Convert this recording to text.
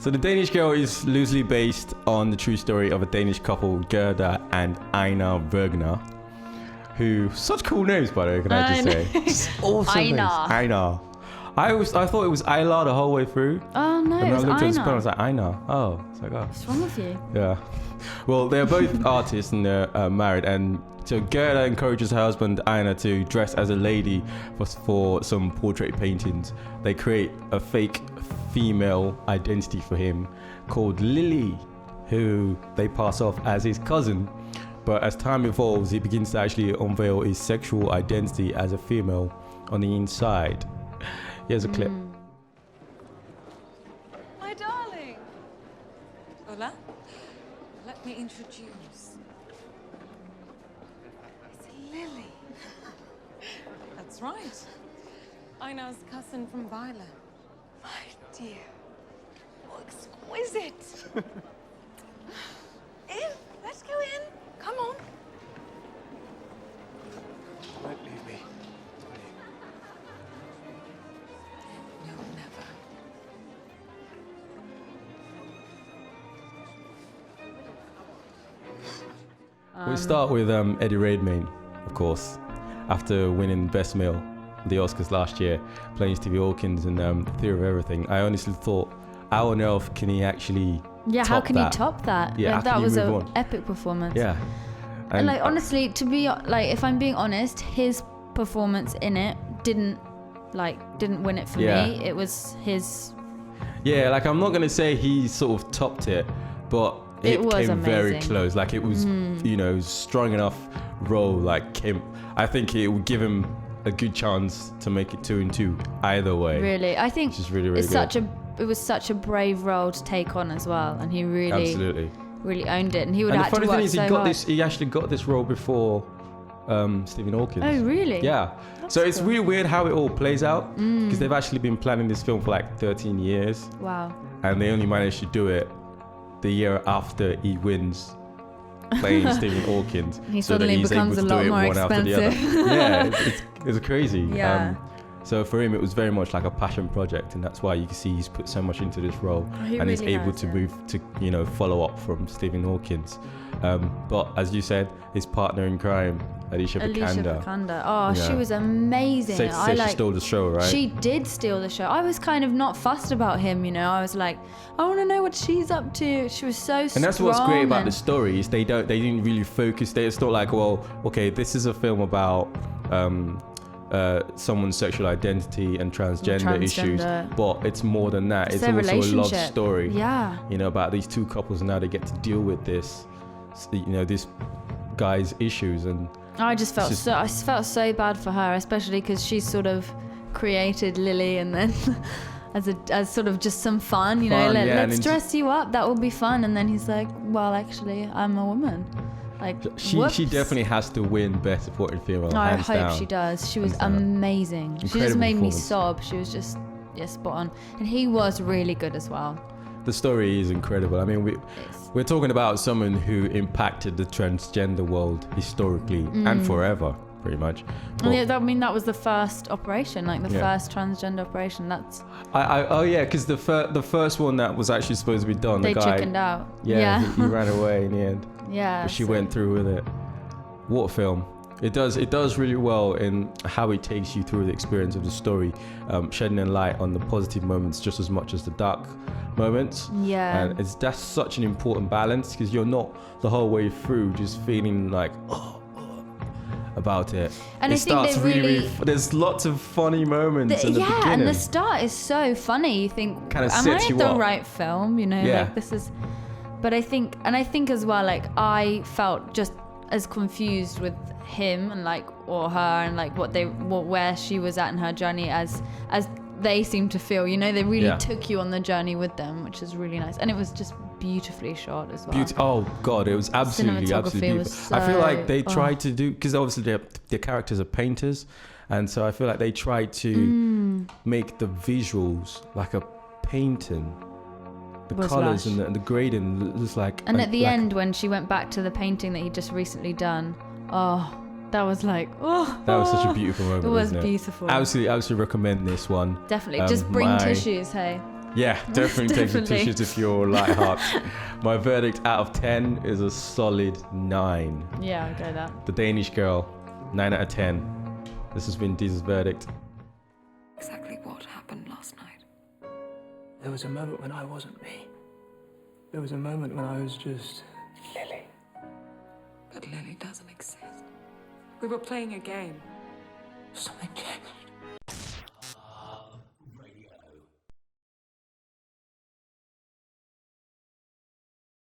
So the Danish Girl is loosely based on the true story of a Danish couple, Gerda and Anga Bergner, who, such cool names by the way, can I just say? Just awesome names. Anga. I thought it was Ayla the whole way through. Oh no, and it was I looked at the spell, I Ina. was like, Ina. Oh, it's like, oh. What's wrong with you? Yeah. Well, they're both artists and they're married, and so Gerda encourages her husband Ina to dress as a lady for some portrait paintings. They create a fake female identity for him called Lily, who they pass off as his cousin. But as time evolves, he begins to actually unveil his sexual identity as a female on the inside. Here's a clip. My darling. Hola. Let me introduce. It's Lily. That's right. Ina's cousin from Violet. My dear. Oh, exquisite. In. Let's go in. Come on. Don't leave me. No, never. We start with Eddie Redmayne, of course, after winning Best Male at the Oscars last year, playing Stevie Hawkins in Theory of Everything. I honestly thought, how on earth can he actually How can that? you top that? Yeah, how that can you was move an on? epic performance. Yeah. And like honestly, to be like, if I'm being honest, his performance in it didn't win it for me. It was his. Yeah, like I'm not gonna say he sort of topped it, but it was came very amazing. close. Like it was, you know, strong enough role. Like came, I think it would give him a good chance to make it 2-2 either way. Really, I think Which is really, really it's good. it was such a brave role to take on as well, and he really Absolutely. really owned it, and he would And the have to funny work thing is, so he got hard. this. He actually got this role before Stephen Hawkins. Oh really? Yeah. So it's cool. really weird how it all plays out because they've actually been planning this film for like 13 years, Wow. and they only managed to do it the year after he wins playing Stephen Hawkins. He so that suddenly he's becomes able a to lot do it more one after the other. expensive. Yeah, it's crazy. Yeah. So for him, it was very much like a passion project, and that's why you can see he's put so much into this role, He and he's really able has, to yeah. move to, you know, follow up from Stephen Hawkins. But as you said, his partner in crime, Alicia Vikander. Oh, she Yeah. was amazing. Said she stole the show, right? She did steal the show. I was kind of not fussed about him, you know. I was like, I want to know what she's up to. She was so strong. And that's what's great about the story is they didn't really focus. It's not like, well, okay, this is a film about someone's sexual identity and transgender issues, but it's more than that. It's their also a love relationship. story. Yeah. You know, about these two couples and how they get to deal with this, you know, this guy's issues. And I just felt I felt so bad for her, especially because she sort of created Lily, and then as sort of just some fun, you know, let's dress you up, that will be fun. And then he's like, well, actually, I'm a woman. Like she definitely has to win Best Supporting Female. I hands hope down. she does. She was Hands down. amazing. She just Incredible made me performance. sob. She was just spot on, and he was really good as well. The story is incredible. I mean, we're talking about someone who impacted the transgender world historically and forever, pretty much. And yeah, that was the first operation, like the first transgender operation. That's because the first one that was actually supposed to be done, they the guy chickened out. he ran away in the end. Yeah, But she went through with it. What a film. It does really well in how it takes you through the experience of the story, shedding a light on the positive moments just as much as the dark moments. Yeah. And that's such an important balance because you're not the whole way through just feeling like about it. And I think they really there's lots of funny moments in the beginning. and the start is so funny. You think, Kinda am sets I you the up. right film? You know, Yeah. like this is. But I think as well, like I felt just as confused with him and like or her and like where she was at in her journey as they seem to feel. You know, they really took you on the journey with them, which is really nice, and it was just beautifully shot as well. Oh god, it was absolutely beautiful. Was I feel like they tried to do, because obviously their characters are painters, and so I feel like they tried to make the visuals like a painting. The colours and the grading was like. And at the end, when she went back to the painting that he'd just recently done, that was like, that was such a beautiful moment. It was wasn't beautiful. Absolutely recommend this one. Definitely, just bring tissues, hey. Yeah, definitely take the Definitely. tissues if you're light heart. My verdict out of 10 is a solid 9. Yeah, I'll go that. The Danish Girl, 9 out of 10. This has been DiZzeL's verdict. Exactly what happened last night. There was a moment when I wasn't me. There was a moment when I was just Lily. But Lily doesn't exist. We were playing a game. Something changed.